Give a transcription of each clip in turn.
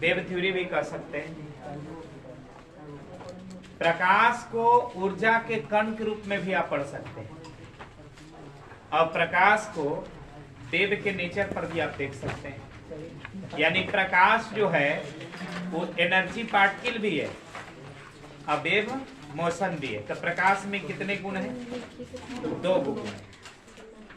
Wave theory भी कह सकते हैं। प्रकाश को ऊर्जा के कण के रूप में भी आप पढ़ सकते हैं, और प्रकाश को वेव के नेचर पर भी आप देख सकते हैं। यानी प्रकाश जो है वो एनर्जी पार्टिकल भी है और वेव मोशन भी है। तो प्रकाश में कितने गुण हैं? 2 गुण हैं।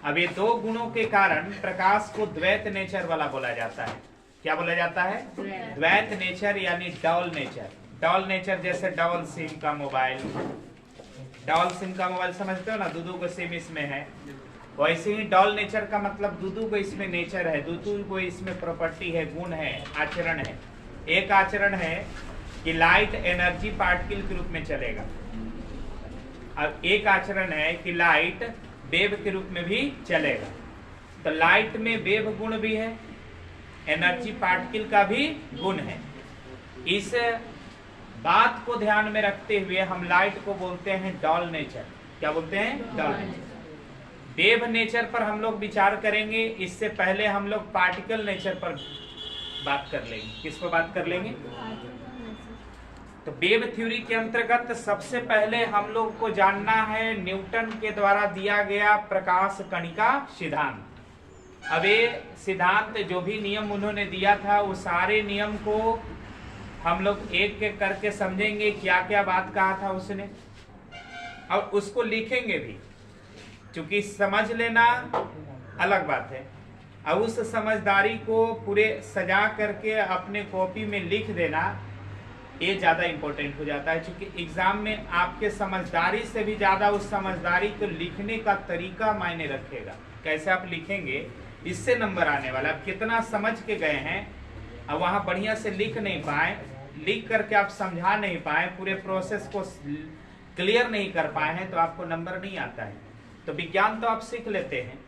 अब ये 2 गुणों के कारण प्रकाश को द्वैत नेचर वाला बोला जाता है। क्या बोला जाता है? द्वैत नेचर, यानी डबल नेचर। डबल नेचर जैसे डबल सिम का मोबाइल, डबल सिम का मोबाइल समझते हो ना, दो को सिम इसमें है। वैसे ही डबल नेचर का मतलब दो को इसमें नेचर है, दो को इसमें प्रॉपर्टी है, गुण है, आचरण है। एक आचरण है कि लाइट एनर्जी पार्टिकल के रूप में चलेगा, और एक आचरण है कि लाइट वेव के रूप में भी चलेगा। तो लाइट में वेव गुण भी है, एनर्जी पार्टिकल का भी गुण है। इस बात को ध्यान में रखते हुए हम लाइट को बोलते हैं डबल नेचर। क्या बोलते हैं? Double nature. वेव नेचर पर हम लोग विचार करेंगे, इससे पहले हम लोग पार्टिकल नेचर पर बात कर लेंगे। किस पर बात कर लेंगे? तो वेव थ्योरी के अंतर्गत सबसे पहले हम लोग को जानना है न्यूटन के द्वारा दिया गया प्रकाश कणिका सिद्धांत। अब ये सिद्धांत जो भी नियम उन्होंने दिया था, वो सारे नियम को हम लोग एक एक करके समझेंगे, क्या क्या बात कहा था उसने, और उसको लिखेंगे भी। क्योंकि समझ लेना अलग बात है, और उस समझदारी को पूरे सजा करके अपने कॉपी में लिख देना, ये ज्यादा इंपॉर्टेंट हो जाता है। क्योंकि एग्जाम में आपके समझदारी से भी ज्यादा उस समझदारी को लिखने का तरीका मायने रखेगा। कैसे आप लिखेंगे, इससे नंबर आने वाला। आप कितना समझ के गए हैं और वहां बढ़िया से लिख नहीं पाए, लिख करके आप समझा नहीं पाए, पूरे प्रोसेस को क्लियर नहीं कर पाए हैं, तो आपको नंबर नहीं आता है। तो विज्ञान तो आप सीख लेते हैं,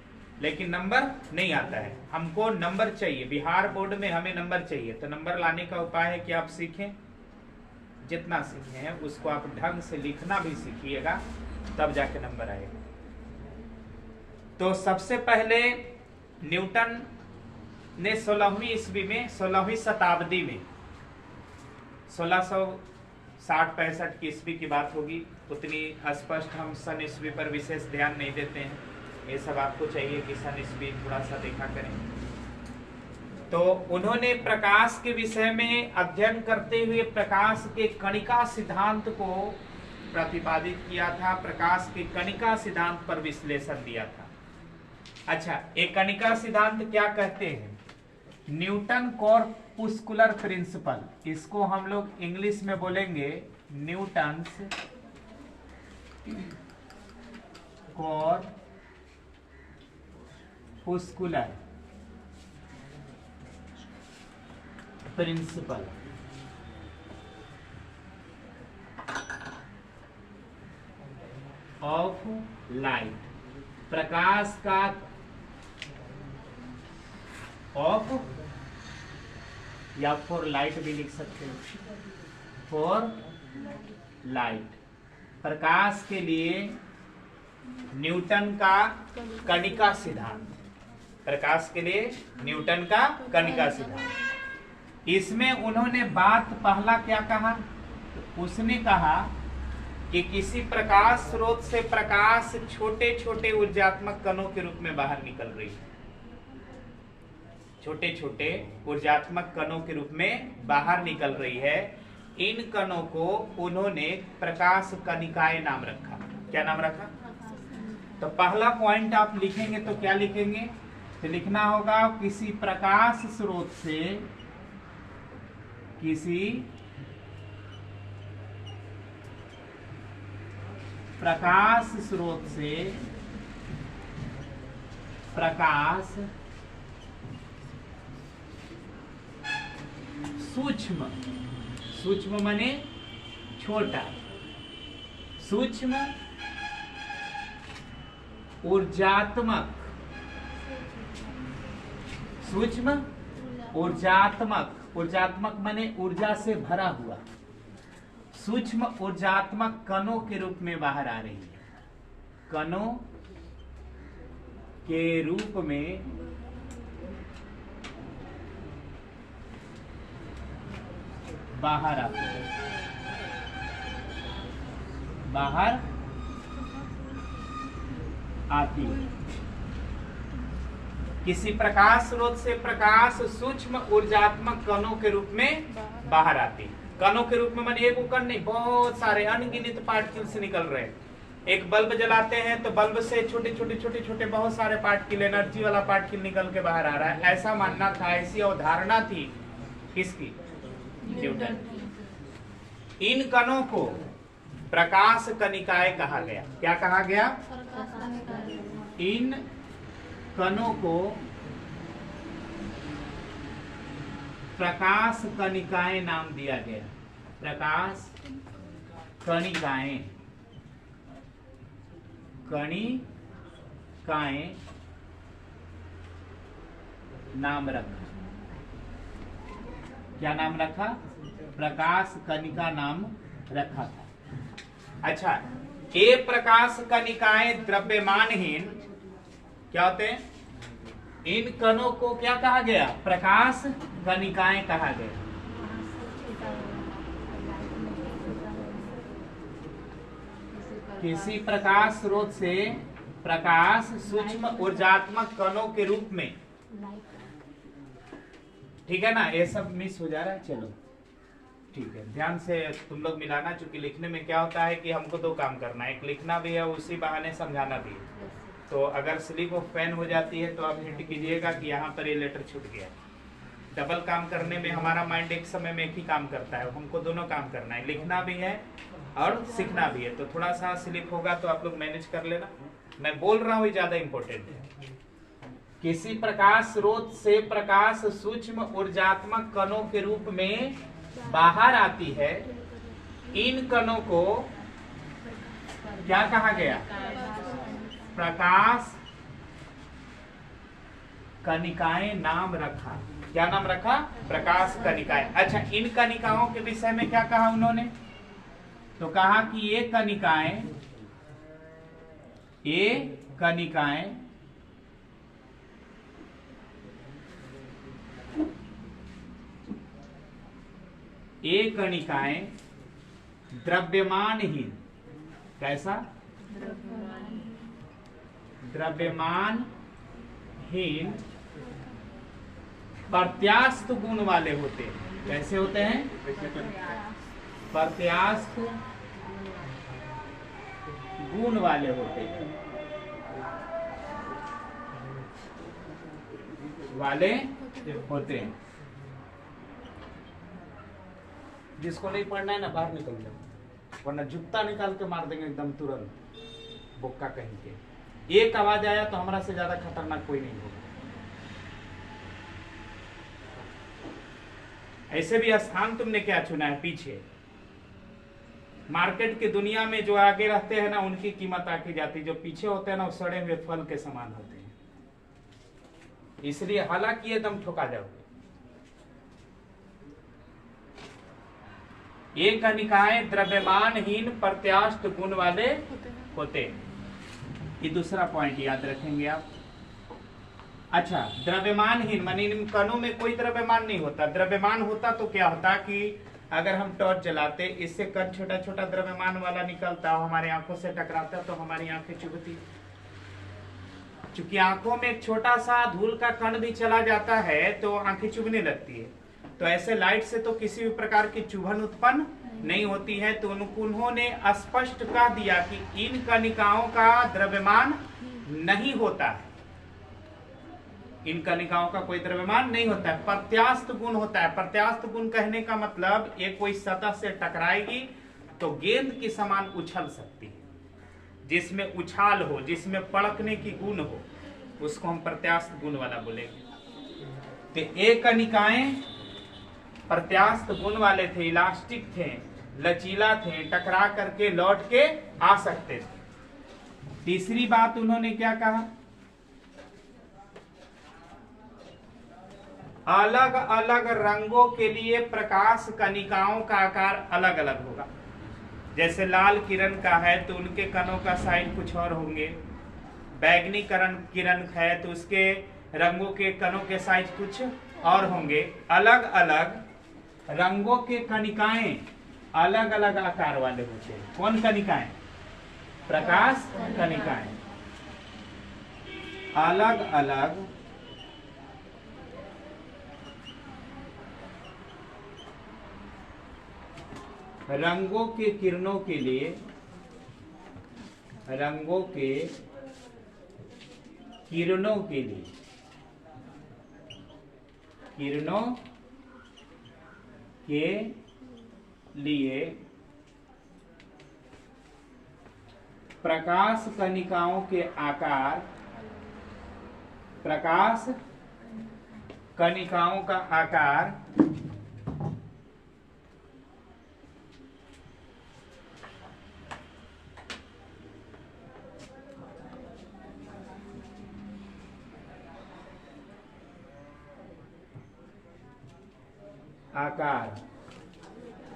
लेकिन नंबर नहीं आता है। हमको नंबर चाहिए, बिहार बोर्ड में हमें नंबर चाहिए। तो नंबर लाने का उपाय है कि आप सीखें, जितना सीखे हैं उसको आप ढंग से लिखना भी सीखिएगा, तब जाके नंबर आएगा। तो सबसे पहले न्यूटन ने 16वीं ईस्वी में, 16वीं शताब्दी में, 1660-65 की ईस्वी की बात होगी, उतनी स्पष्ट हम सन ईस्वी पर विशेष ध्यान नहीं देते हैं। ये सब आपको चाहिए कि सन ईस्वी थोड़ा सा देखा करें। तो उन्होंने प्रकाश के विषय में अध्ययन करते हुए प्रकाश के कणिका सिद्धांत को प्रतिपादित किया था, प्रकाश के कणिका सिद्धांत पर विश्लेषण दिया था। अच्छा, एक कणिका सिद्धांत क्या कहते हैं? न्यूटन कॉर्पुस्कुलर प्रिंसिपल, इसको हम लोग इंग्लिश में बोलेंगे न्यूटन्स कॉर्पुस्कुलर प्रिंसिपल ऑफ लाइट, प्रकाश का ऑफ, या फॉर लाइट भी लिख सकते हो, फॉर लाइट, प्रकाश के लिए न्यूटन का कणिका सिद्धांत, प्रकाश के लिए न्यूटन का कणिका सिद्धांत। इसमें उन्होंने बात पहला क्या कहा? उसने कहा कि किसी प्रकाश स्रोत से प्रकाश छोटे छोटे ऊर्जात्मक कणों के रूप में बाहर निकल रही है, छोटे छोटे ऊर्जात्मक कणों के रूप में बाहर निकल रही है। इन कणों को उन्होंने प्रकाश कणिकाएं नाम रखा। क्या नाम रखा? तो पहला पॉइंट आप लिखेंगे तो क्या लिखेंगे? तो लिखना होगा किसी प्रकाश स्रोत से, किसी प्रकाश स्रोत से प्रकाश सूक्ष्म, सूक्ष्म माने छोटा, सूक्ष्म ऊर्जात्मक, सूक्ष्म ऊर्जात्मक, ऊर्जात्मक माने ऊर्जा से भरा हुआ, सूक्ष्म ऊर्जात्मक कणों के रूप में बाहर आ रही है। कणों के रूप में बाहर आती है, बाहर आती है। किसी प्रकाश स्रोत से प्रकाश सूक्ष्म ऊर्जात्मक कणों के रूप में बाहर आती है। कणों के रूप में माने एक कण नहीं, बहुत सारे अनगिनत पार्टिकल्स निकल रहे हैं। एक बल्ब जलाते हैं तो बल्ब से छोटे छोटे छोटे छोटे बहुत सारे पार्टिकल, एनर्जी वाला पार्टिकल निकल के बाहर आ रहा है। ऐसा मानना था, ऐसी अवधारणा थी किसकी? न्यूटन। इन कणों को प्रकाश कणिकाएं कहा गया। क्या कहा गया? इन कणों को प्रकाश कणिकाएं नाम दिया गया। प्रकाश कणिकाएं, कणिकाएं नाम रखा। क्या नाम रखा? प्रकाश कणिका नाम रखा था। अच्छा, ये प्रकाश कणिकाएं द्रव्यमानहीन क्या होते हैं? इन कणों को क्या कहा गया? प्रकाश कणिकाएं कहा गया। किसी प्रकाश स्रोत से प्रकाश सूक्ष्म ऊर्जात्मक कणों के रूप में, ठीक है ना? ये सब मिस हो जा रहा है, चलो ठीक है, ध्यान से तुम लोग मिलाना। चूंकि लिखने में क्या होता है कि हमको दो काम करना है, एक लिखना भी है, उसी बहाने समझाना भी है। तो अगर स्लिप ऑफ पेन हो जाती है तो आप हिंट कीजिएगा कि यहाँ पर ये लेटर छूट गया। डबल काम करने में हमारा माइंड एक समय में एक ही काम करता है, हमको दोनों काम करना है, लिखना भी है और सीखना भी है। तो थोड़ा सा स्लिप होगा तो आप लोग मैनेज कर लेना। मैं बोल रहा हूँ, ज्यादा इंपॉर्टेंट है। किसी प्रकाश स्रोत से प्रकाश सूक्ष्म ऊर्जात्मक कणों के रूप में बाहर आती है। इन कणों को क्या कहा गया? प्रकाश कणिकाएं नाम रखा। क्या नाम रखा? प्रकाश कणिकाएं। अच्छा, इन कणिकाओं के विषय में क्या कहा उन्होंने? तो कहा कि ये कणिकाएं द्रव्यमानहीन। कैसा? द्रव्यमानहीन प्रत्यास्थ गुण वाले होते हैं। कैसे होते हैं? प्रत्यास्थ गुण वाले होते हैं, जिसको नहीं पढ़ना है ना बाहर निकल जाओ, वरना जूता निकाल के मार देंगे एकदम तुरंत, बोक्का कहीं के। एक आवाज आया तो हमारा से ज्यादा खतरनाक कोई नहीं होगा। ऐसे भी स्थान तुमने क्या चुना है? पीछे मार्केट की दुनिया में जो आगे रहते हैं ना, उनकी कीमत आकी जाती है। जो पीछे होते हैं ना, वो सड़े हुए फल के समान होते हैं। इसलिए हालांकि ये दम ठोका जाओगे। ये कणिकाएं द्रव्यमानहीन प्रत्यास्थ गुण वाले होते हैं। ये दूसरा पॉइंट याद रखेंगे आप। अच्छा, द्रव्यमानहीन माने इन कणों में कोई द्रव्यमान नहीं होता। द्रव्यमान होता तो क्या होता कि अगर हम टॉर्च जलाते, इससे कण छोटा छोटा द्रव्यमान वाला निकलता, हमारे आंखों से टकराता तो हमारी आंखें चुभती। चूंकि आंखों में एक छोटा सा धूल का कण भी चला जाता है तो आंखें चुभने लगती है। तो ऐसे लाइट से तो किसी भी प्रकार की चुभन उत्पन्न नहीं होती है। तो उन्होंने स्पष्ट कह दिया कि इन कणिकाओं का द्रव्यमान नहीं होता है। इन कणिकाओं का कोई द्रव्यमान नहीं होता है, प्रत्यास्थ गुण होता है। प्रत्यास्थ गुण कहने का मतलब ये कोई सतह से टकराएगी तो गेंद के समान उछल सकती है। जिसमें उछाल हो, जिसमें पड़कने की गुण हो, उसको हम प्रत्यास्थ गुण वाला बोलेंगे। तो ये कणिकाएं प्रत्यास्थ गुण वाले थे, इलास्टिक थे, लचीला थे, टकरा करके लौट के आ सकते थे। तीसरी बात उन्होंने क्या कहा? अलग अलग रंगों के लिए प्रकाश कणिकाओं का आकार अलग अलग होगा। जैसे लाल किरण का है तो उनके कणों का साइज कुछ और होंगे। बैगनी किरण है तो उसके रंगों के कणों के साइज कुछ और होंगे। अलग अलग रंगों के कणिकाएं अलग अलग आकार वाले होते हैं। कौन कणिकाएं? प्रकाश कणिकाएं अलग अलग रंगों के किरणों के लिए, रंगों के किरणों के लिए, किरणों के लिए प्रकाश कणिकाओं के आकार, प्रकाश कणिकाओं का आकार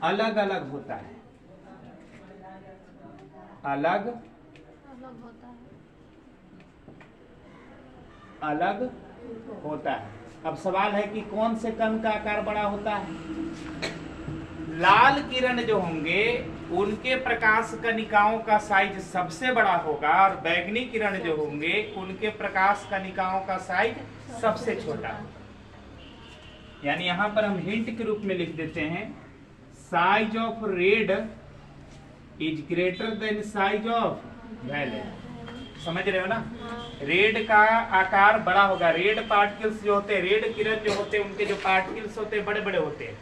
अलग अलग होता है, अलग अलग होता है। अब सवाल है कि कौन से कण का आकार बड़ा होता है? लाल किरण जो होंगे उनके प्रकाश कणिकाओं का साइज सबसे बड़ा होगा और बैंगनी किरण जो होंगे उनके प्रकाश कणिकाओं का साइज सबसे छोटा। यानी यहां पर हम हिंट के रूप में लिख देते हैं, size of red is greater than size of violet. समझ रहे हो ना? रेड का आकार बड़ा होगा। रेड पार्टिकल्स जो होते हैं, रेड किरण जो होते हैं, उनके जो पार्टिकल्स होते हैं बड़े बड़े होते हैं,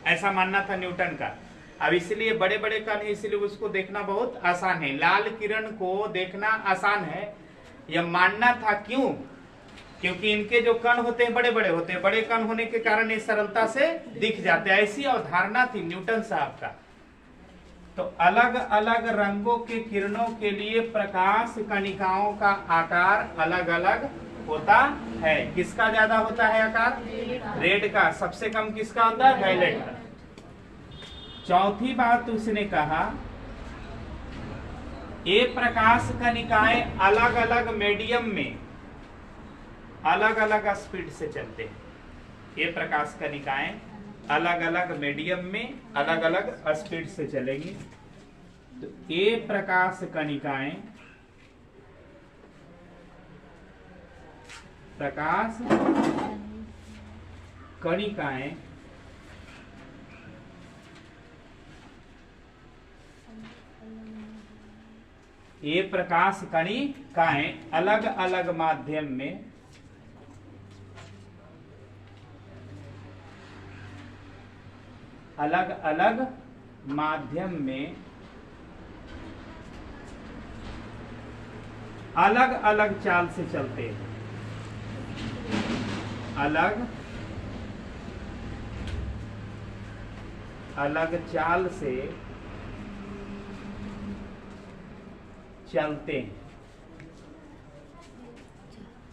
ऐसा मानना था न्यूटन का। अब इसलिए बड़े बड़े कण है, इसलिए उसको देखना बहुत आसान है। लाल किरण को देखना आसान है, यह मानना था। क्यों? क्योंकि इनके जो कण होते हैं बड़े बड़े होते हैं, बड़े कण होने के कारण ये सरलता से दिख जाते हैं। ऐसी अवधारणा थी न्यूटन साहब का। तो अलग अलग रंगों के किरणों के लिए प्रकाश कणिकाओं का आकार अलग अलग होता है। किसका ज्यादा होता है आकार? रेड का। सबसे कम किसका होता है? वायलेट का। चौथी बात उसने कहा, ये प्रकाश कणिकाएं अलग अलग मीडियम में अलग अलग स्पीड से चलते हैं। ये प्रकाश कणिकाएं अलग अलग मीडियम में अलग अलग स्पीड से चलेंगी। तो ये प्रकाश कणिकाएं ये प्रकाश कणिकाएं अलग अलग माध्यम में अलग अलग माध्यम में अलग अलग चाल से चलते हैं। अलग अलग चाल से चलते हैं,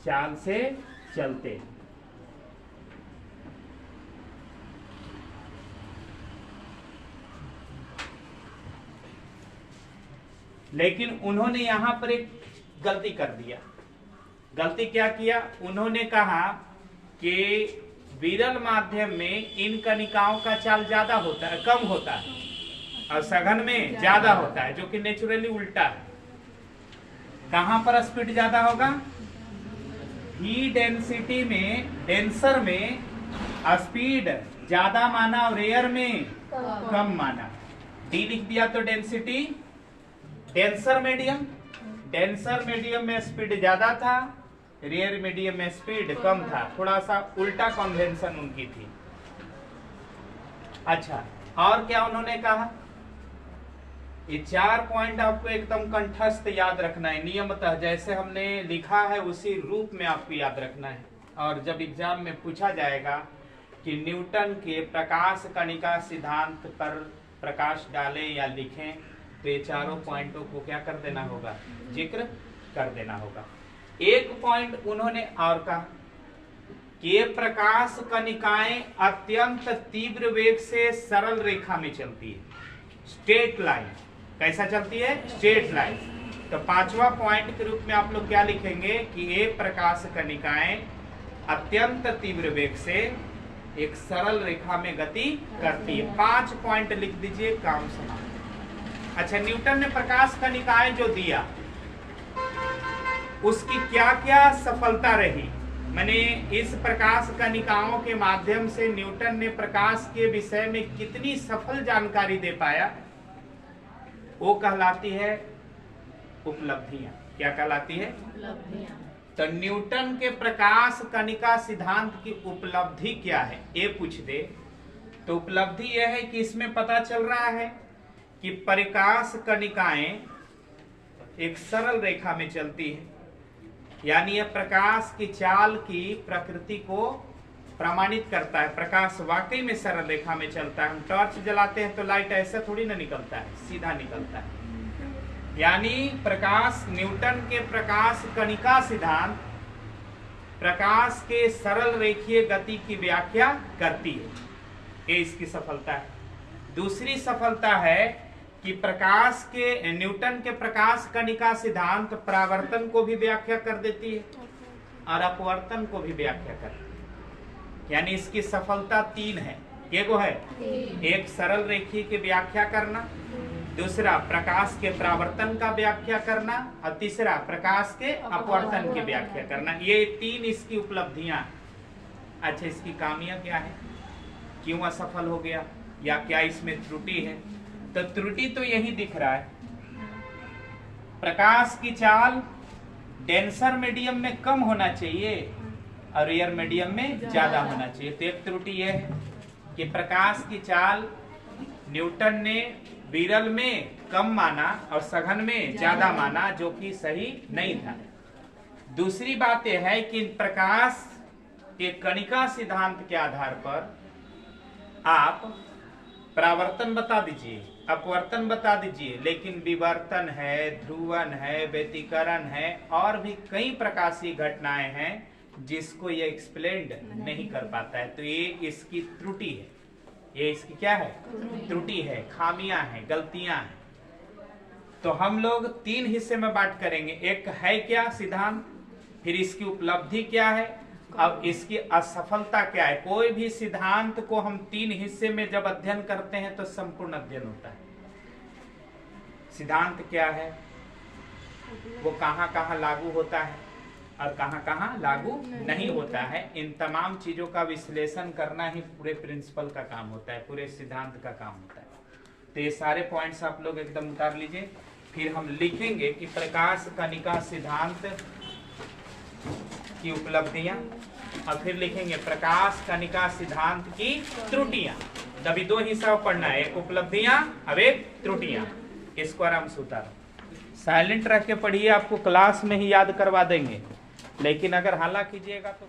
चाल से चलते हैं। लेकिन उन्होंने यहां पर एक गलती कर दिया। गलती क्या किया? उन्होंने कहा कि विरल माध्यम में इन कणिकाओं का चाल ज्यादा होता है, कम होता है, और सघन में ज्यादा होता है, जो कि नेचुरली उल्टा है। कहां पर स्पीड ज्यादा होगा? ही डेंसिटी में, डेंसर में स्पीड ज्यादा माना और रेयर में कम माना। डी लिख दिया तो डेंसिटी। डेंसर मीडियम में स्पीड ज्यादा था, रेयर मीडियम में स्पीड कम था। थोड़ा सा उल्टा कन्वेंशन उनकी थी। अच्छा, और क्या उन्होंने कहा? ये 4 पॉइंट आपको एकदम कंठस्थ याद रखना है, नियमतः जैसे हमने लिखा है उसी रूप में आपको याद रखना है। और जब एग्जाम में पूछा जाएगा कि न्यूटन के प्रकाश कणिका सिद्धांत पर प्रकाश डालें या लिखें, तो ये चारों पॉइंटों को क्या कर देना होगा? जिक्र कर देना होगा। एक पॉइंट उन्होंने और कहा कि ये प्रकाश कणिकाएं अत्यंत तीव्र वेग से सरल रेखा में चलती है, स्ट्रेट लाइन। कैसा चलती है? Straight line. तो 5वां पॉइंट के रूप में आप लोग क्या लिखेंगे कि ये प्रकाश कणिकाएं अत्यंत तीव्र वेग से एक सरल रेखा में गति करती है। 5 पॉइंट लिख दीजिए, काम समाप्त। अच्छा, न्यूटन ने प्रकाश कणिकाएं जो दिया उसकी क्या क्या सफलता रही? मैंने इस प्रकाश कणिकाओं के माध्यम से न्यूटन ने प्रकाश के विषय में कितनी सफल जानकारी दे पाया, वो कहलाती है उपलब्धियां। क्या कहलाती है? उपलब्धियां। तो न्यूटन के प्रकाश कणिका सिद्धांत की उपलब्धि क्या है, ये पूछ दे तो उपलब्धि यह है कि इसमें पता चल रहा है कि प्रकाश कणिकाएं एक सरल रेखा में चलती है, यानी यह प्रकाश की चाल की प्रकृति को प्रमाणित करता है। प्रकाश वाकई में सरल रेखा में चलता है। हम टॉर्च जलाते हैं तो लाइट ऐसा थोड़ी ना निकलता है, सीधा निकलता है। यानी प्रकाश, न्यूटन के प्रकाश कणिका सिद्धांत प्रकाश के सरल रेखीय गति की व्याख्या करती है, ये इसकी सफलता है। दूसरी सफलता है कि प्रकाश के, न्यूटन के प्रकाश कणिका सिद्धांत परावर्तन को भी व्याख्या कर देती है और अपवर्तन को भी व्याख्या करती है। यानी इसकी सफलता 3 है। एक है एक सरल रेखी की व्याख्या करना, दूसरा प्रकाश के परावर्तन का व्याख्या करना और तीसरा प्रकाश के अपवर्तन की व्याख्या करना। ये 3 इसकी उपलब्धियां। अच्छा, इसकी खामियां क्या है? क्यों असफल हो गया या क्या इसमें त्रुटि है? तो त्रुटि तो यही दिख रहा है, प्रकाश की चाल डेंसर मीडियम में कम होना चाहिए और रेयर मीडियम में ज्यादा होना चाहिए। तो एक त्रुटि यह है कि प्रकाश की चाल न्यूटन ने विरल में कम माना और सघन में ज्यादा माना, जो कि सही नहीं था। दूसरी बात यह है कि प्रकाश के कणिका सिद्धांत के आधार पर आप परावर्तन बता दीजिए, अपवर्तन बता दीजिए, लेकिन विवर्तन है, ध्रुवन है, व्यतिकरण है और भी कई प्रकाशीय घटनाएं हैं जिसको ये एक्सप्लेन्ड नहीं कर पाता है। तो ये इसकी त्रुटि है, ये इसकी क्या है? त्रुटि है, खामियां हैं, गलतियां हैं। तो हम लोग 3 हिस्से में बांट करेंगे। एक है क्या सिद्धांत, फिर इसकी उपलब्धि क्या है, अब इसकी असफलता क्या है। कोई भी सिद्धांत को हम 3 हिस्से में जब अध्ययन करते हैं तो संपूर्ण अध्ययन होता है। सिद्धांत क्या है, वो कहाँ कहाँ लागू होता है और कहाँ कहाँ लागू नहीं होता है। इन तमाम चीजों का विश्लेषण करना ही पूरे प्रिंसिपल का काम होता है, पूरे सिद्धांत का काम होता है। तो ये सारे पॉइंट्स आप लोग एकदम उतार लीजिए। फिर हम लिखेंगे कि प्रकाश कणिका सिद्धांत की उपलब्धियां और फिर लिखेंगे प्रकाश कणिका सिद्धांत की त्रुटियां। तभी 2 हिस्सा पढ़ना है, एक उपलब्धियां अब एक त्रुटियां। इसको आराम से उतारो, साइलेंट रख के पढ़िए, आपको क्लास में ही याद करवा देंगे। लेकिन अगर हाला कीजिएगा तो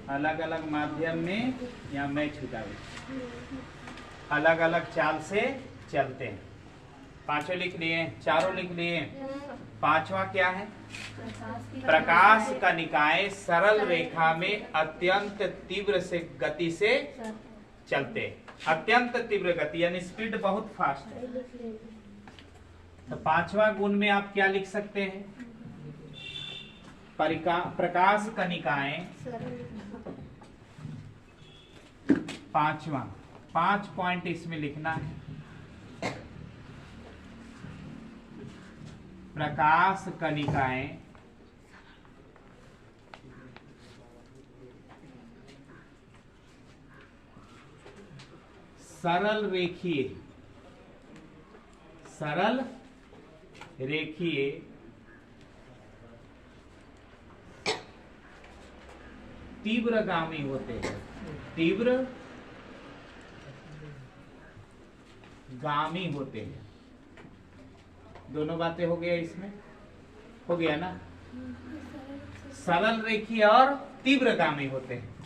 अलग अलग माध्यम में या मैच छुटावे, अलग अलग चाल से चलते हैं। 5 लिख लिए, 4 लिख लिए। 5वां क्या है? प्रकाश कणिकाएं सरल रेखा में अत्यंत तीव्र से गति से चलते। अत्यंत तीव्र गति यानी स्पीड बहुत फास्ट है। तो 5वां गुण में आप क्या लिख सकते हैं? प्रकाश कणिकाएं 5वां 5 पॉइंट इसमें लिखना है। प्रकाश कणिकाएं सरल रेखीय तीव्रगामी होते हैं। तीव्रगामी होते हैं। दोनों बातें हो गया, इसमें हो गया ना। सरल रेखीय और तीव्रगामी होते हैं।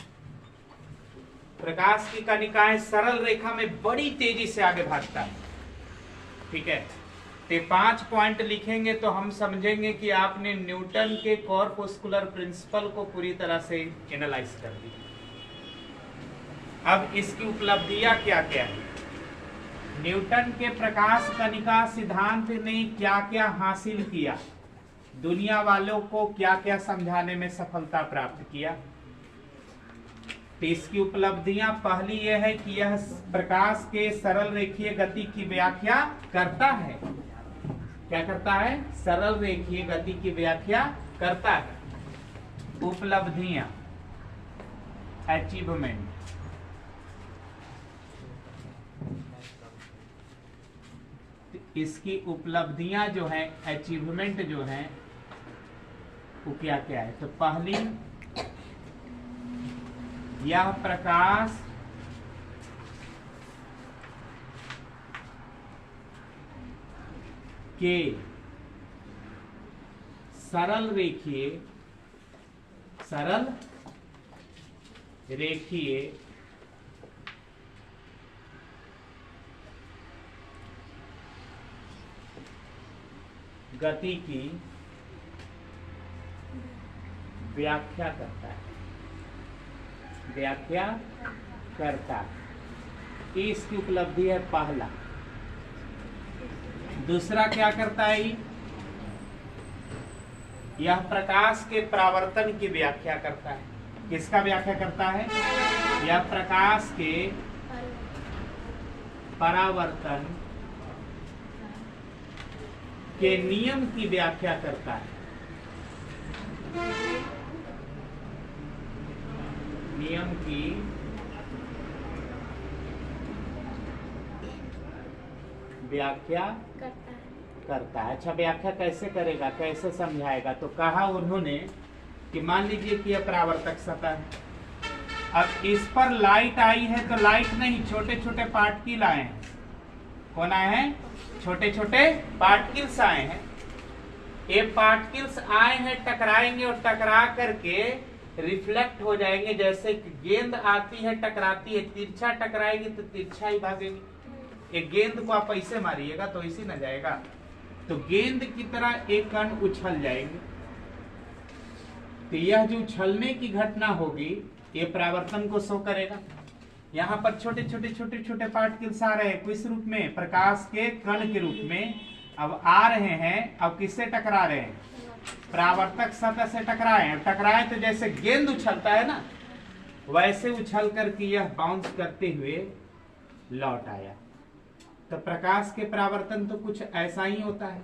प्रकाश की कणिकाएं सरल रेखा में बड़ी तेजी से आगे भागता है। ठीक है, तो 5 पॉइंट लिखेंगे तो हम समझेंगे कि आपने न्यूटन के कॉर्पस्कुलर प्रिंसिपल को पूरी तरह से एनालाइज कर दिया। अब इसकी उपलब्धियां क्या क्या है? न्यूटन के प्रकाश कणिका सिद्धांत ने क्या क्या हासिल किया, दुनिया वालों को क्या क्या समझाने में सफलता प्राप्त किया। तो इसकी उपलब्धियां पहली यह है कि यह प्रकाश के सरल रेखीय गति की व्याख्या करता है। क्या करता है? सरल रेखीय गति की व्याख्या करता है। उपलब्धियां, अचीवमेंट, इसकी उपलब्धियां जो हैं, अचीवमेंट जो हैं, वो क्या क्या है? तो पहली, यह प्रकाश के सरल रेखीय गति की व्याख्या करता है। व्याख्या करता है, इसकी उपलब्धि है पहला। दूसरा क्या करता है? यह प्रकाश के परावर्तन की व्याख्या करता है। किसका व्याख्या करता है? यह प्रकाश के परावर्तन के नियम की व्याख्या करता है। नियम की व्याख्या करता है। अच्छा, व्याख्या कैसे करेगा, कैसे समझाएगा? तो कहा उन्होंने कि मान लीजिए कि यह परावर्तक सतह है। अब इस पर लाइट आई है, तो लाइट नहीं, छोटे छोटे पार्टिकल आए हैं। कौन आए हैं? छोटे छोटे पार्टिकल्स आए हैं। ये पार्टिकल्स आए हैं, टकराएंगे और टकरा करके रिफ्लेक्ट हो जाएंगे। जैसे गेंद आती है, टकराती है, तिरछा टकराएगी तो तिरछा ही भागेगी। एक गेंद को आप ऐसे मारिएगा तो ऐसे न जाएगा, तो गेंद की तरह एक कण उछल जाएंगे। तो यह जो उछलने की घटना होगी, ये परावर्तन को शो करेगा। यहाँ पर छोटे छोटे छोटे छोटे पार्टिकल्स आ रहे हैं, किस रूप में? प्रकाश के कण के रूप में। अब आ रहे हैं, अब किससे टकरा रहे हैं? परावर्तक सतह से टकराए हैं। टकराए तो जैसे गेंद उछलता है ना, वैसे उछल करके यह बाउंस करते हुए लौट आया। तो प्रकाश के परावर्तन तो कुछ ऐसा ही होता है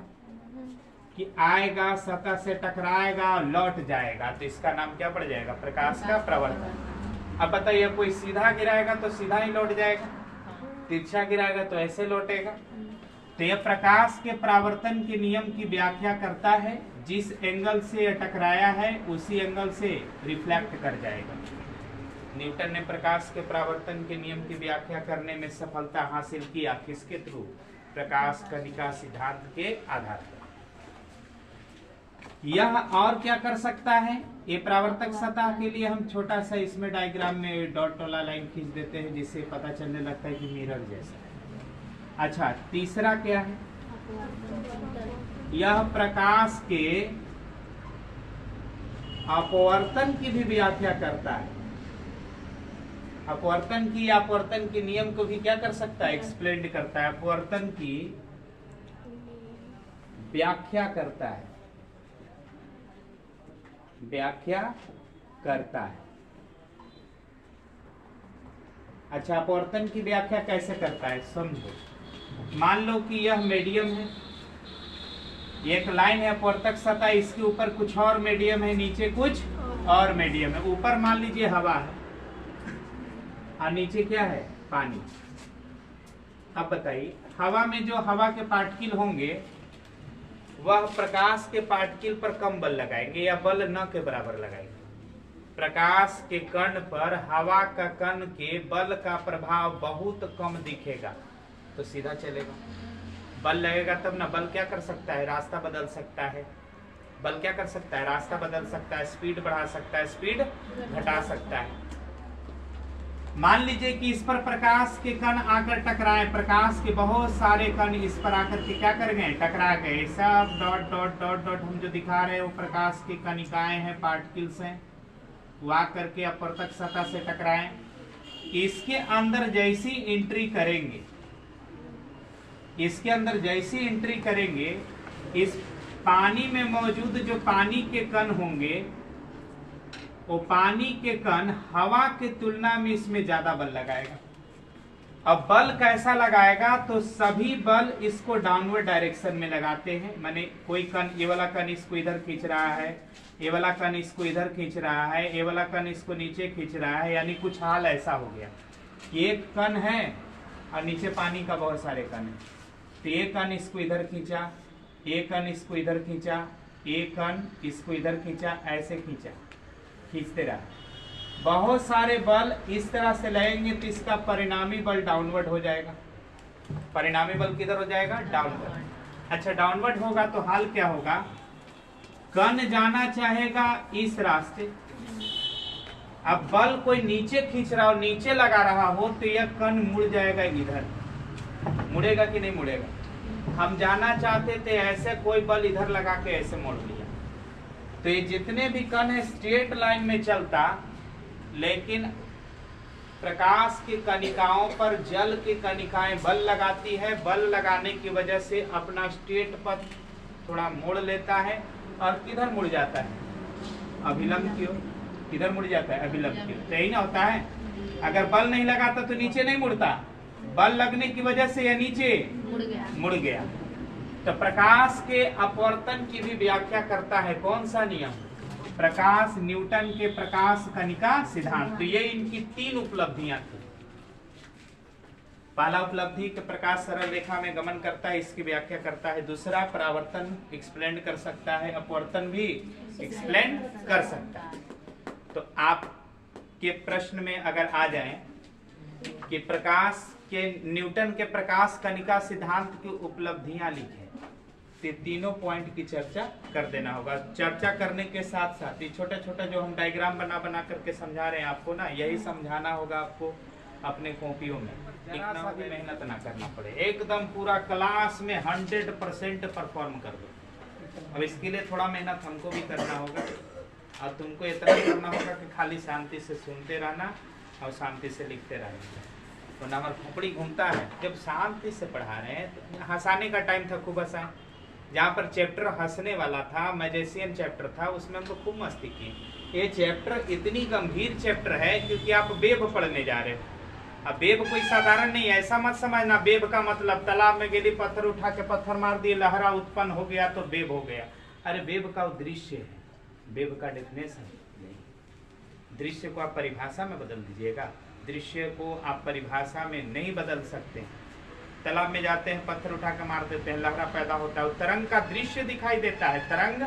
कि आएगा, सतह से टकराएगा और लौट जाएगा। तो इसका नाम क्या पड़ जाएगा? प्रकाश का परावर्तन। अब बताइए, कोई सीधा गिराएगा तो सीधा ही लौट जाएगा, तिरछा गिराएगा तो ऐसे लौटेगा। तो यह प्रकाश के परावर्तन के नियम की व्याख्या करता है। जिस एंगल से यह टकराया है, उसी एंगल से रिफ्लेक्ट कर जाएगा। न्यूटन ने प्रकाश के परावर्तन के नियम की व्याख्या करने में सफलता हासिल किया। किसके थ्रू? प्रकाश कणिका सिद्धांत के आधार पर। यह और क्या कर सकता है? ये परावर्तक सतह के लिए हम छोटा सा इसमें डायग्राम में डॉट वाला लाइन खींच देते हैं, जिससे पता चलने लगता है कि मिरर जैसा है। अच्छा, तीसरा क्या है? यह प्रकाश के अपवर्तन की भी व्याख्या करता है। अपवर्तन की, अपवर्तन के नियम को भी क्या कर सकता है? एक्सप्लेन करता है। अपवर्तन की व्याख्या करता है, व्याख्या करता है। अच्छा, अपवर्तन की व्याख्या कैसे करता है समझो। मान लो कि यह मीडियम है, एक लाइन है अपवर्तक सतह, इसके ऊपर कुछ और मीडियम है, नीचे कुछ और मीडियम है। ऊपर मान लीजिए हवा है और नीचे क्या है? पानी। अब बताइए, हवा में जो हवा के पार्टिकल होंगे, वह प्रकाश के पार्टिकल पर कम बल लगाएंगे या बल न के बराबर लगाएंगे। प्रकाश के कण पर हवा का कण के बल का प्रभाव बहुत कम दिखेगा, तो सीधा चलेगा। बल लगेगा तब ना। बल क्या कर सकता है? रास्ता बदल सकता है। बल क्या कर सकता है? रास्ता बदल सकता है, स्पीड बढ़ा सकता है, स्पीड घटा सकता है। मान लीजिए कि इस पर प्रकाश के कण आकर टकराए, प्रकाश के बहुत सारे कण इस पर आकर के क्या कर गए? टकरा गए। सब डॉट डॉट डॉट डॉट हम जो दिखा रहे हैं, वो प्रकाश की कणिकाएं हैं, पार्टिकल्स हैं। वो आकर के अपवर्तक सतह से टकराए। इसके अंदर जैसी एंट्री करेंगे, इसके अंदर जैसी एंट्री करेंगे, इस पानी में मौजूद जो पानी के कण होंगे, वो पानी के कण हवा की तुलना में इसमें ज्यादा बल लगाएगा। अब बल कैसा लगाएगा, तो सभी बल इसको डाउनवर्ड डायरेक्शन में लगाते हैं। माने कोई कण, ये वाला कण इसको इधर खींच रहा है, ये वाला कण इसको इधर खींच रहा है, ये वाला कण इसको नीचे खींच रहा है। यानी कुछ हाल ऐसा हो गया, एक कण है और नीचे पानी का बहुत सारे कण है, तो ये कण इसको इधर खींचा, एक कण इसको इधर खींचा, एक कण इसको इधर खींचा, ऐसे खींचा, खींचते रहा। बहुत सारे बल इस तरह से लगेंगे तो इसका परिणामी बल डाउनवर्ड हो जाएगा। परिणामी बल किधर हो जाएगा, डाउनवर्ड। अच्छा, डाउनवर्ड होगा तो हाल क्या होगा, कण जाना चाहेगा इस रास्ते। अब बल कोई नीचे खींच रहा हो, नीचे लगा रहा हो, तो यह कण मुड़ जाएगा इधर। मुड़ेगा कि नहीं मुड़ेगा। हम जाना चाहते थे ऐसे, कोई बल इधर लगा के ऐसे मोड़ लिया, तो ये जितने भी कण है स्ट्रेट लाइन में चलता, लेकिन प्रकाश की कणिकाओं पर जल की कणिकाएं बल लगाती है। बल लगाने की वजह से अपना स्ट्रेट पथ थोड़ा मोड़ लेता है और किधर मुड़ जाता है, अभिलंब की ओर। किधर मुड़ जाता है, अभिलंब की ओर। तो यही ना होता है, अगर बल नहीं लगाता तो नीचे नहीं मुड़ता, बल लगने की वजह से यह नीचे मुड़ गया। तो प्रकाश के अपवर्तन की भी व्याख्या करता है कौन सा नियम, प्रकाश, न्यूटन के प्रकाश कणिका सिद्धांत। तो ये इनकी तीन उपलब्धियां थी। पहला उपलब्धि के प्रकाश सरल रेखा में गमन करता है, इसकी व्याख्या करता है। दूसरा, परावर्तन एक्सप्लेन कर सकता है, अपवर्तन भी एक्सप्लेन कर सकता है। तो आप के प्रश्न में अगर आ जाए कि प्रकाश के, न्यूटन के प्रकाश कणिका सिद्धांत की उपलब्धियां लिखे, तो तीनों पॉइंट की चर्चा कर देना होगा। चर्चा करने के साथ साथ ये छोटे छोटे जो हम डायग्राम बना बना करके समझा रहे हैं आपको ना, यही समझाना होगा आपको अपने कॉपियों में। इतना भी मेहनत ना करना पड़े, एकदम पूरा क्लास में 100% परफॉर्म कर दो। अब इसके लिए थोड़ा मेहनत हमको भी करना होगा, और तुमको इतना करना होगा कि खाली शांति से सुनते रहना और शांति से लिखते रहना। तो ना हमारा खोपड़ी घूमता है। जब शांति से पढ़ा रहे हैं तो हंसाने का टाइम था, खूब हंसाएं। जहाँ पर चैप्टर हंसने वाला था, मैजिशियन चैप्टर था, उसमें हम लोग खूब मस्ती किए। ये चैप्टर इतनी गंभीर चैप्टर है क्योंकि आप वेब पढ़ने जा रहे हो। अब वेब कोई साधारण नहीं है, ऐसा मत समझना वेब का मतलब तालाब में गेली, पत्थर उठा के पत्थर मार दिए, लहरा उत्पन्न हो गया तो वेब हो गया। अरे वेब का उद्देश्य है, वेब का डेफिनेशन नहीं। दृश्य को आप परिभाषा में बदल दीजिएगा, दृश्य को आप परिभाषा में नहीं बदल सकते। तालाब में जाते हैं, पत्थर उठा कर मार देते हैं, लहरा पैदा होता है, तरंग का दृश्य दिखाई देता है। तरंग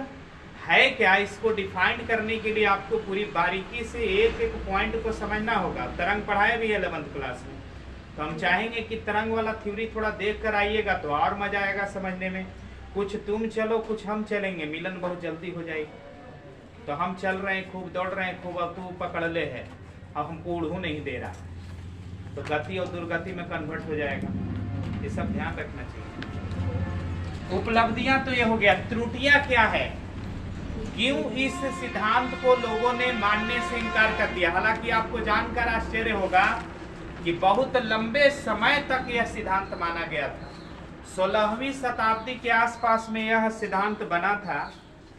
है क्या, इसको डिफाइन करने के लिए आपको पूरी बारीकी से एक एक पॉइंट को समझना होगा। तरंग पढ़ाए भी 11th क्लास में, तो हम चाहेंगे कि तरंग वाला थ्योरी थोड़ा देख कर आइएगा तो और मजा आएगा समझने में। कुछ तुम चलो, कुछ हम चलेंगे, मिलन बहुत जल्दी हो जाएगी। तो हम चल रहे हैं, खूब दौड़ रहे हैं, खूब, अब तू पकड़ ले है, अब हमको उड़ू नहीं दे रहा, तो गति और दुर्गति में कन्वर्ट हो जाएगा। ये सब ध्यान रखना चाहिए। उपलब्धियां तो ये हो गया, त्रुटियां क्या है, क्यों इस सिद्धांत को लोगों ने मानने से इनकार कर दिया। हालांकि आपको जानकर आश्चर्य होगा कि बहुत लंबे समय तक यह सिद्धांत माना गया था। 16वीं शताब्दी के आसपास में यह सिद्धांत बना था।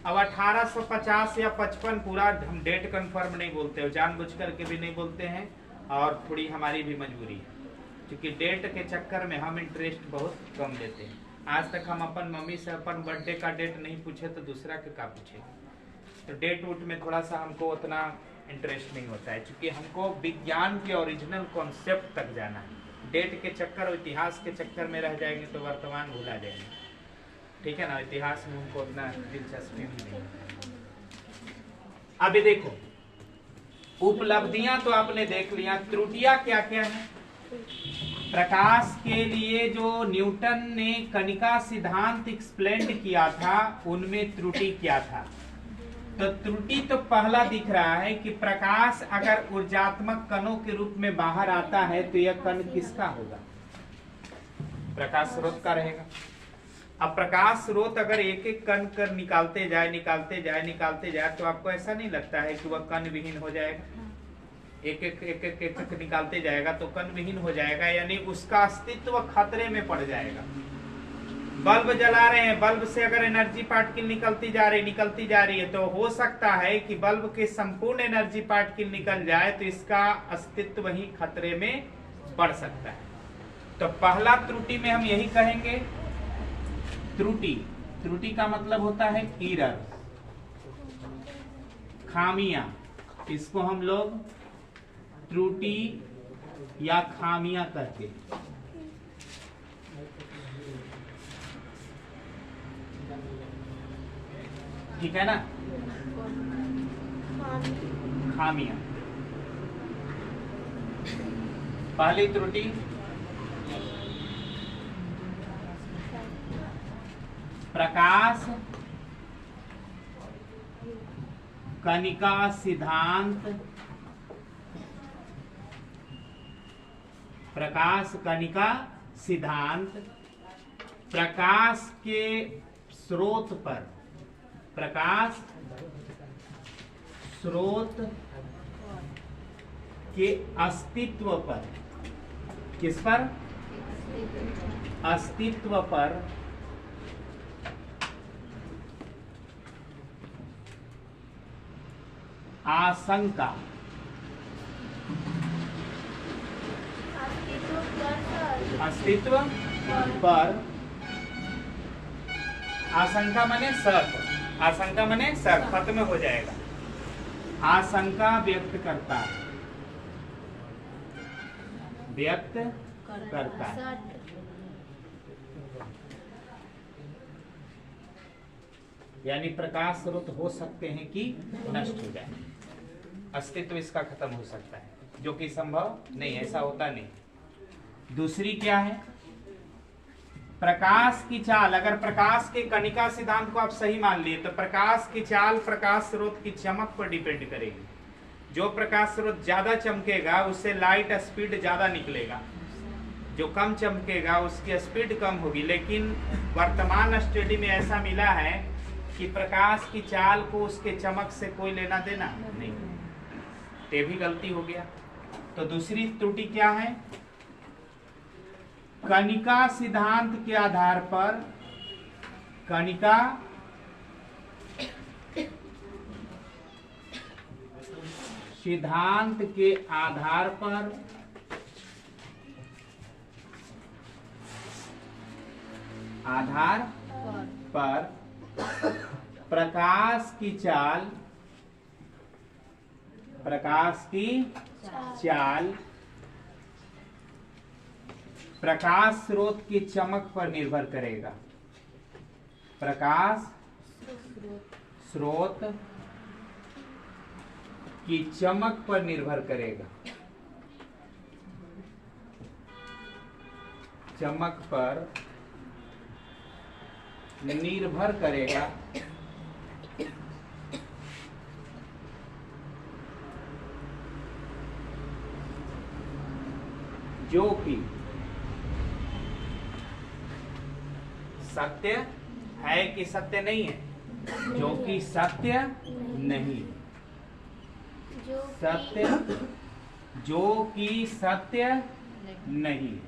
अब 1850 या 55, पूरा हम डेट कंफर्म नहीं बोलते हो, जानबूझ करके भी नहीं बोलते हैं, और थोड़ी हमारी भी मजबूरी है, क्योंकि डेट के चक्कर में हम इंटरेस्ट बहुत कम लेते हैं। आज तक हम अपन मम्मी से अपन बर्थडे का डेट नहीं पूछे तो दूसरा के का पूछे। तो डेट वूट में थोड़ा सा हमको उतना इंटरेस्ट नहीं होता है, क्योंकि हमको विज्ञान के ओरिजिनल कॉन्सेप्ट तक जाना है। डेट के चक्कर और इतिहास के चक्कर में रह जाएंगे तो वर्तमान भूला जाएंगे, ठीक है ना। इतिहास में हमको उतना दिलचस्पी भी नहीं। अभी देखो, उपलब्धियां तो आपने देख लिया, त्रुटियां क्या क्या है। प्रकाश के लिए जो न्यूटन ने कणिका सिद्धांत एक्सप्लेन किया था, उनमें त्रुटि क्या था। तो त्रुटि तो पहला दिख रहा है कि प्रकाश अगर ऊर्जात्मक कणों के रूप में बाहर आता है तो यह कण किसका होगा, प्रकाश स्रोत का रहेगा। अब प्रकाश स्रोत अगर एक एक कण कर निकालते जाए निकालते जाए निकालते जाए, तो आपको ऐसा नहीं लगता है कि वह कण विहीन हो जाएगा। एक एक एक एक एक, एक निकालते जाएगा तो कण विहीन हो जाएगा, यानी उसका अस्तित्व खतरे में पड़ जाएगा। बल्ब जला रहे हैं, बल्ब से अगर एनर्जी पार्टिकल निकलती जा रही है, तो हो सकता है कि बल्ब के संपूर्ण एनर्जी पार्टिकल निकल जाए तो इसका अस्तित्व ही खतरे में पड़ सकता है। तो पहला त्रुटि में हम यही कहेंगे, त्रुटि का मतलब होता है एरर, खामियां। इसको हम लोग त्रुटि या खामियां कहते हैं। ठीक है ना, खामियां। पहली त्रुटि प्रकाश कणिका सिद्धांत, प्रकाश कणिका सिद्धांत प्रकाश के स्रोत पर, प्रकाश स्रोत के अस्तित्व पर, किस पर? अस्तित्व पर आशंका, अस्तित्व पर, आशंका माने शक, आशंका माने शक, खत्म हो जाएगा, आशंका व्यक्त करता है, व्यक्त करता है। यानी प्रकाश स्रोत हो सकते हैं कि नष्ट हो जाए, अस्तित्व इसका खत्म हो सकता है, जो कि संभव नहीं, ऐसा होता नहीं। दूसरी क्या है? प्रकाश की चाल। अगर प्रकाश के कणिका सिद्धांत को आप सही मान लिए तो प्रकाश की चाल प्रकाश स्रोत की चमक पर डिपेंड करेगी। जो प्रकाश स्रोत ज्यादा चमकेगा उससे लाइट स्पीड ज्यादा निकलेगा, जो कम चमकेगा उसकी स्पीड कम होगी। लेकिन वर्तमान स्टडी में ऐसा मिला है कि प्रकाश की चाल को उसके चमक से कोई लेना देना नहीं, ये भी गलती हो गया। तो दूसरी त्रुटि क्या है? कणिका सिद्धांत के आधार पर, कणिका सिद्धांत के आधार पर प्रकाश की चाल, प्रकाश की चाल प्रकाश स्रोत की चमक पर निर्भर करेगा, प्रकाश स्रोत की चमक पर निर्भर करेगा, चमक पर निर्भर करेगा, जो कि सत्य है कि सत्य नहीं है, जो कि सत्य नहीं, सत्य जो कि सत्य नहीं।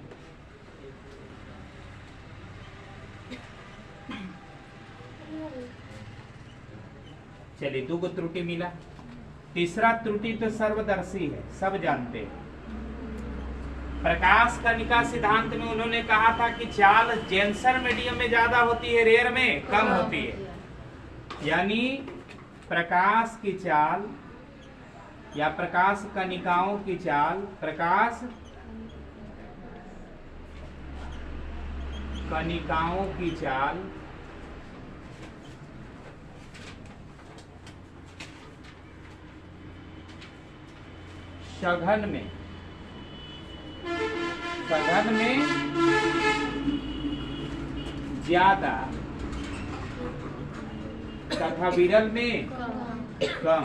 चलिए, दो को त्रुटि मिला। तीसरा त्रुटि तो सर्वदर्शी है, सब जानते हैं। प्रकाश कणिका सिद्धांत में उन्होंने कहा था कि चाल जेंसर मीडियम में ज्यादा होती है, रेयर में कम होती है। यानी प्रकाश की चाल या प्रकाश कणिकाओं की चाल, प्रकाश कणिकाओं की चाल सघन में ज्यादा तथा विरल में कम,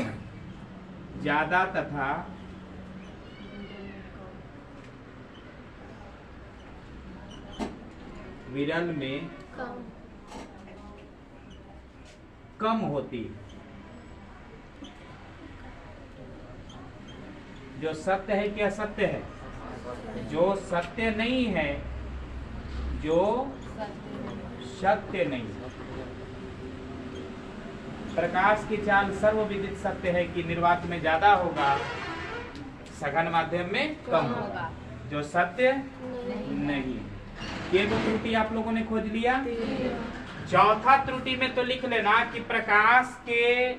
ज्यादा तथा विरल में कम होती है। जो सत्य है क्या सत्य है? जो सत्य नहीं है, जो सत्य नहीं। प्रकाश की चाल सर्वविदित सत्य है कि निर्वात में ज्यादा होगा, सघन माध्यम में कम होगा, जो सत्य नहीं। ये दो त्रुटि आप लोगों ने खोज लिया। चौथा त्रुटि में तो लिख लेना कि प्रकाश के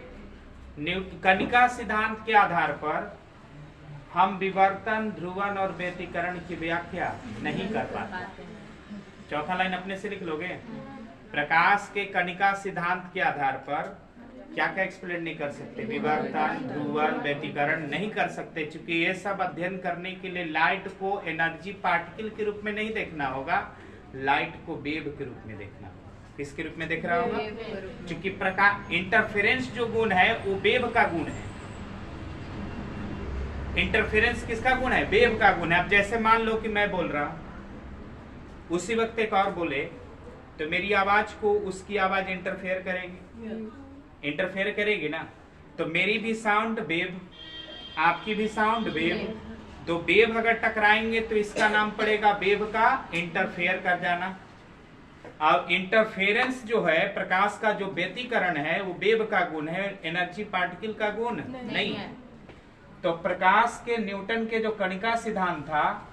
कणिका सिद्धांत के आधार पर हम विवर्तन, ध्रुवन और व्यतिकरण की व्याख्या नहीं कर पाते। चौथा लाइन अपने से लिख लोगे। प्रकाश के कणिका सिद्धांत के आधार पर क्या क्या एक्सप्लेन नहीं कर सकते, विवर्तन, ध्रुवन, व्यतिकरण नहीं कर सकते, क्योंकि ये सब अध्ययन करने के लिए लाइट को एनर्जी पार्टिकल के रूप में नहीं देखना होगा, लाइट को वेव के रूप में देखना होगा। किसके रूप में देख रहा होगा? क्योंकि प्रकाश इंटरफेरेंस जो गुण है वो वेव का गुण है। इंटरफेरेंस किसका गुण है? वेव का गुण है। अब जैसे मान लो कि मैं बोल रहा हूं, उसी वक्त एक और बोले तो मेरी आवाज को उसकी आवाज इंटरफेयर करेगी, इंटरफेयर करेगी ना। तो मेरी भी साउंड वेव, आपकी भी साउंड वेव, तो वेव अगर टकराएंगे तो इसका नाम पड़ेगा वेव का इंटरफेयर कर जाना। और इंटरफेरेंस जो है, प्रकाश का जो व्यतिकरण है वो वेव का गुण है, एनर्जी पार्टिकल का गुण नहीं है। तो प्रकाश के न्यूटन के जो कणिका सिद्धांत था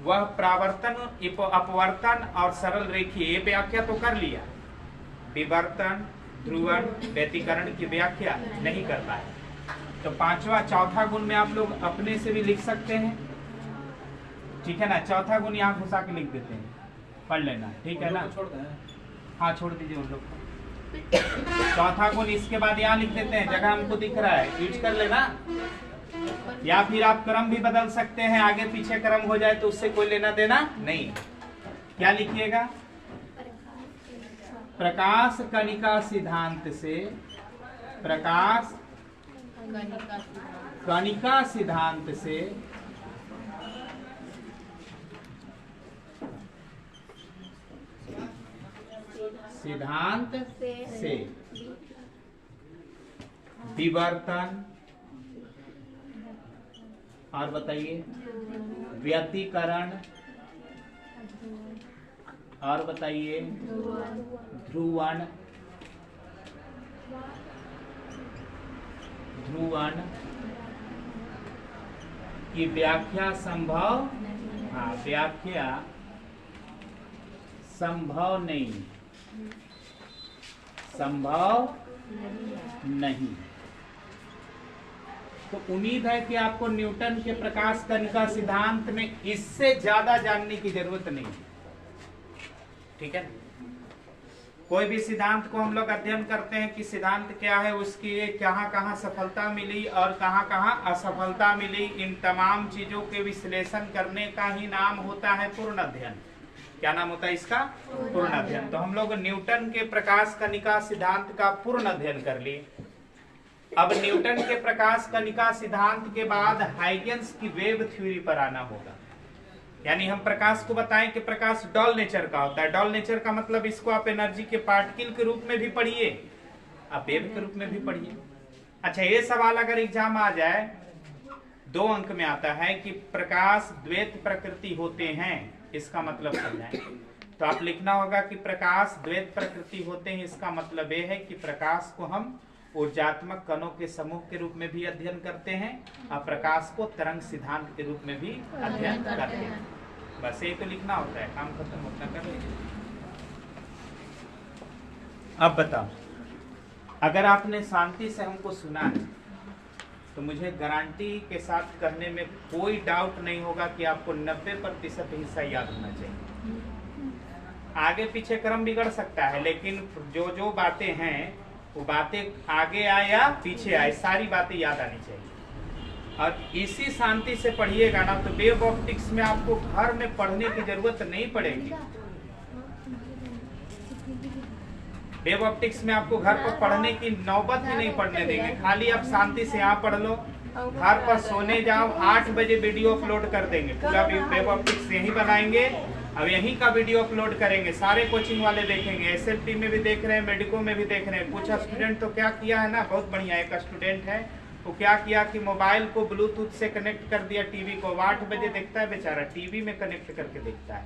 वह प्रावर्तन, अपवर्तन और सरल रेखीय, ये व्याख्या तो कर लिया, विवर्तन, ध्रुवन, व्यतिकरण की व्याख्या नहीं कर पाए। तो पांचवा, चौथा गुण में आप लोग अपने से भी लिख सकते हैं, ठीक है ना। चौथा गुण यहाँ घुसा के लिख देते हैं, पढ़ लेना, ठीक है ना। हाँ छोड़ दीजिए उन लोग को। चौथा गुण इसके बाद यहाँ लिख देते हैं, जगह हमको दिख रहा है, यूज कर लेना। या फिर आप क्रम भी बदल सकते हैं, आगे पीछे क्रम हो जाए तो उससे कोई लेना देना नहीं। क्या लिखिएगा? प्रकाश कणिका सिद्धांत से, प्रकाश कणिका सिद्धांत से विवर्तन और बताइए व्यतिकरण और बताइए ध्रुवन की व्याख्या संभव, हाँ व्याख्या संभव नहीं, संभव नहीं। तो उम्मीद है कि आपको न्यूटन के प्रकाश कणिका सिद्धांत में इससे ज्यादा जानने की जरूरत नहीं, ठीक है। कोई भी सिद्धांत को हम लोग अध्ययन करते हैं कि सिद्धांत क्या है, उसकी कहाँ कहाँ सफलता मिली और कहाँ कहाँ असफलता मिली, इन तमाम चीजों के विश्लेषण करने का ही नाम होता है पूर्ण अध्ययन। क्या नाम होता है इसका? पूर्ण अध्ययन। तो हम लोग न्यूटन के प्रकाश कणिका सिद्धांत का पूर्ण अध्ययन कर लिए। अब न्यूटन के प्रकाश कणिका सिद्धांत के बाद हाइगेंस की वेव थ्योरी पर आना होगा। यानी हम प्रकाश को बताएं कि प्रकाश डॉल नेचर का होता है। डॉल नेचर का मतलब इसको आप एनर्जी के पार्टिकल के रूप में भी पढ़िए, आप वेव के रूप में भी पढ़िए। अच्छा, ये सवाल अगर एग्जाम आ जाए, 2 अंक में आता है कि प्रकाश द्वैत प्रकृति होते हैं, इसका मतलब समझाएं। तो आप लिखना होगा कि प्रकाश द्वैत प्रकृति होते हैं, इसका मतलब यह है कि प्रकाश को हम ऊर्जात्मक कणों के समूह के रूप में भी अध्ययन करते हैं और प्रकाश को तरंग सिद्धांत के रूप में भी अध्ययन करते हैं। बस ये तो लिखना होता है, काम खत्म होता कर लीजिए। अब बताओ, अगर आपने शांति से हमको सुना है तो मुझे गारंटी के साथ कहने में कोई डाउट नहीं होगा कि आपको 90% हिस्सा याद होना चाहिए। आगे पीछे क्रम बिगड़ सकता है, लेकिन जो जो बातें हैं वो बातें आगे आए या पीछे आए, सारी बातें याद आनी चाहिए। और इसी शांति से पढ़िएगा ना तो वेव ऑप्टिक्स में आपको घर में पढ़ने की जरूरत नहीं पड़ेगी। वेव ऑप्टिक्स में आपको घर पर पढ़ने की नौबत ही नहीं पड़ने देंगे। खाली आप शांति से यहाँ पढ़ लो, घर पर सोने जाओ, 8 बजे वीडियो अपलोड कर देंगे। पूरा वेव ऑप्टिक्स यही बनाएंगे, अब यहीं का वीडियो अपलोड करेंगे, सारे कोचिंग वाले देखेंगे। एसएलटी में भी देख रहे हैं, मेडिको में भी देख रहे हैं। कुछ स्टूडेंट तो क्या किया है ना, बहुत बढ़िया, एक स्टूडेंट है वो क्या किया कि मोबाइल को ब्लूटूथ से कनेक्ट कर दिया टीवी को। 8 बजे देखता है बेचारा, टीवी में कनेक्ट करके देखता है।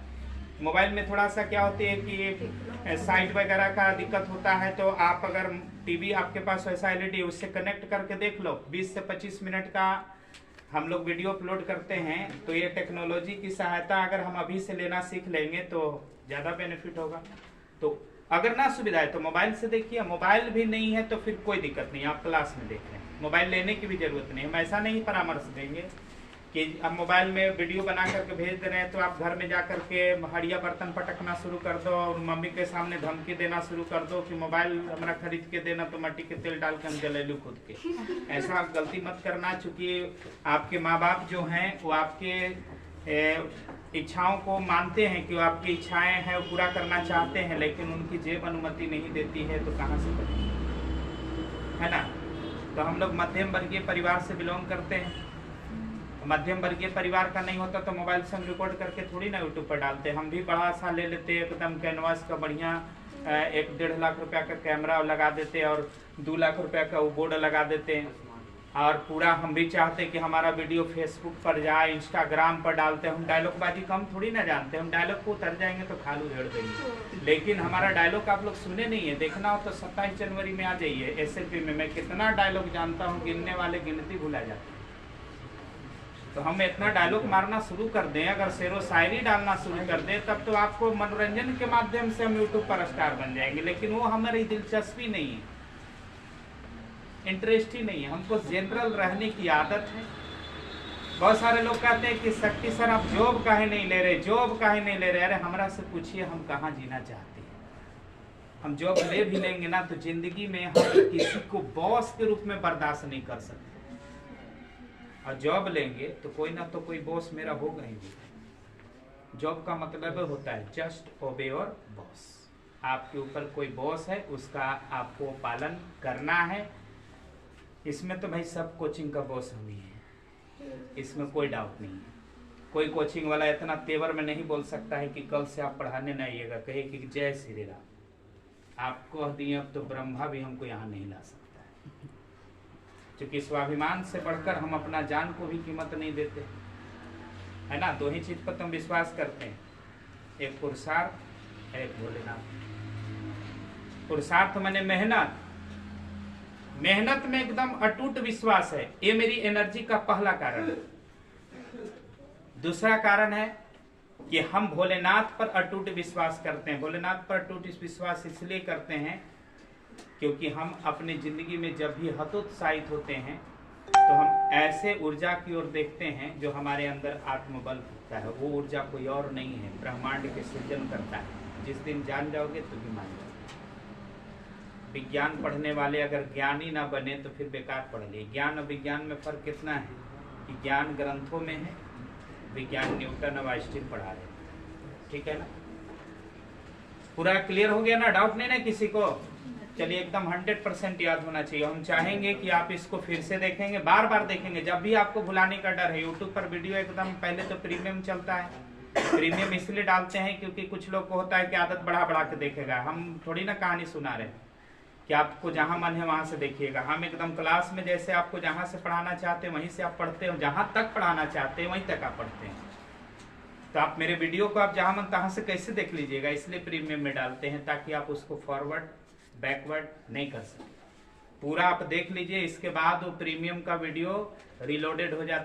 मोबाइल में थोड़ा सा क्या होती है कि साइट वगैरह का दिक्कत होता है, तो आप अगर टीवी आपके पास वैसा एलईडी उससे कनेक्ट करके देख लो, 20 से 25 मिनट का हम लोग वीडियो अपलोड करते हैं। तो ये टेक्नोलॉजी की सहायता अगर हम अभी से लेना सीख लेंगे तो ज़्यादा बेनिफिट होगा। तो अगर ना सुविधा है तो मोबाइल से देखिए, मोबाइल भी नहीं है तो फिर कोई दिक्कत नहीं, आप क्लास में देख लें, मोबाइल लेने की भी जरूरत नहीं। हम ऐसा नहीं परामर्श देंगे कि अब मोबाइल में वीडियो बना करके भेज दे रहे हैं तो आप घर में जा करके हड़िया बर्तन पटकना शुरू कर दो और मम्मी के सामने धमकी देना शुरू कर दो कि मोबाइल हमारा खरीद के देना तो मट्टी के तेल डाल के हम जले लू खुद के। ऐसा गलती मत करना, चूंकि आपके माँ बाप जो हैं वो आपके इच्छाओं को मानते हैं कि वो आपकी इच्छाएं हैं वो पूरा करना चाहते हैं, लेकिन उनकी जेब अनुमति नहीं देती है तो कहाँ से करेंगे, है ना। तो हम लोग मध्यम वर्गीय परिवार से बिलोंग करते हैं। मध्यम वर्गीय परिवार का नहीं होता तो मोबाइल से हम रिकॉर्ड करके थोड़ी ना यूट्यूब पर डालते। हम भी बड़ा सा ले लेते एकदम कैनवास का बढ़िया 1-1.5 लाख रुपया का कैमरा लगा देते और 2 लाख रुपया का वो बोर्ड लगा देते हैं, और पूरा हम भी चाहते कि हमारा वीडियो फेसबुक पर जाए, इंस्टाग्राम पर डालते। हम डायलॉग बाजी कम थोड़ी ना जानते, हम डायलॉग को उतर जाएंगे तो खालू झेड़ देंगे, लेकिन हमारा डायलॉग आप लोग सुने नहीं है। देखना हो तो 27 जनवरी में आ जाइए SLP में, मैं कितना डायलॉग जानता हूँ, गिनने वाले गिनती भुला जाते। तो हम इतना डायलॉग मारना शुरू कर दें, अगर शेरो शायरी डालना शुरू कर दें, तब तो आपको मनोरंजन के माध्यम से हम यूट्यूब पर स्टार बन जाएंगे, लेकिन वो हमारी दिलचस्पी नहीं है, इंटरेस्ट ही नहीं है। हमको जनरल रहने की आदत है। बहुत सारे लोग कहते हैं कि शक्ति सर आप जॉब काहे नहीं ले रहे, जॉब काहे नहीं ले रहे। अरे हमरा से पूछिए हम कहाँ जीना चाहते हैं। हम जॉब ले भी लेंगे ना तो जिंदगी में हम किसी को बॉस के रूप में बर्दाश्त नहीं कर सकते, और जॉब लेंगे तो कोई ना तो कोई बॉस मेरा होगा ही। जॉब का मतलब होता है जस्ट ओबे योर बॉस। आपके ऊपर कोई बॉस है, उसका आपको पालन करना है। इसमें तो भाई सब कोचिंग का बॉस हम ही है, इसमें कोई डाउट नहीं है। कोई कोचिंग वाला इतना तेवर में नहीं बोल सकता है कि कल से आप पढ़ाने नहीं आइएगा, कहे कि जय श्री राम। आप कह दिए अब तो ब्रह्मा भी हमको यहाँ नहीं ला सकता है, क्योंकि स्वाभिमान से बढ़कर हम अपना जान को भी कीमत नहीं देते, है ना। 2 ही चीज पर तुम विश्वास करते हैं, एक पुरुषार्थ, एक भोलेनाथ। पुरुषार्थ माने मेहनत, मेहनत में एकदम अटूट विश्वास है, ये मेरी एनर्जी का पहला कारण है। दूसरा कारण है कि हम भोलेनाथ पर अटूट विश्वास करते हैं। भोलेनाथ पर अटूट विश्वास इसलिए करते हैं क्योंकि हम अपनी जिंदगी में जब भी हतोत्साहित होते हैं तो हम ऐसे ऊर्जा की ओर देखते हैं जो हमारे अंदर आत्मबल होता है। वो ऊर्जा कोई और नहीं है, ब्रह्मांड के सृजन करता है। जिस दिन जान जाओगे तो भी मान जाओगे। विज्ञान पढ़ने वाले अगर ज्ञानी ना बने तो फिर बेकार पढ़ लिए। ज्ञान और विज्ञान में फर्क कितना है कि ज्ञान ग्रंथों में है, विज्ञान न्यूटन और आइंस्टीन पढ़ा रहे हैं, ठीक है ना। पूरा क्लियर हो गया ना, डाउट नहीं ना किसी को। चलिए एकदम 100% याद होना चाहिए। हम चाहेंगे कि आप इसको फिर से देखेंगे, बार बार देखेंगे, जब भी आपको भुलाने का डर है। यूट्यूब पर वीडियो एकदम पहले तो प्रीमियम चलता है, प्रीमियम इसलिए डालते हैं क्योंकि कुछ लोग को होता है कि आदत बढ़ा बढ़ा के देखेगा। हम थोड़ी ना कहानी सुना रहे कि आपको जहां मन है वहां से देखिएगा। हम एकदम क्लास में जैसे आपको जहां से पढ़ाना चाहते हैं वहीं से आप पढ़ते हो, जहां तक पढ़ाना चाहते हैं वहीं तक आप पढ़ते हैं। तो आप मेरे वीडियो को आप जहां मन तहां से कैसे देख लीजिएगा, इसलिए प्रीमियम में डालते हैं ताकि आप उसको फॉरवर्ड बैकवर्ड नहीं कर सकते। पूरा आप देख लीजिए, इसके बाद वो प्रीमियम का वीडियो रिलोडेड हो जाता है।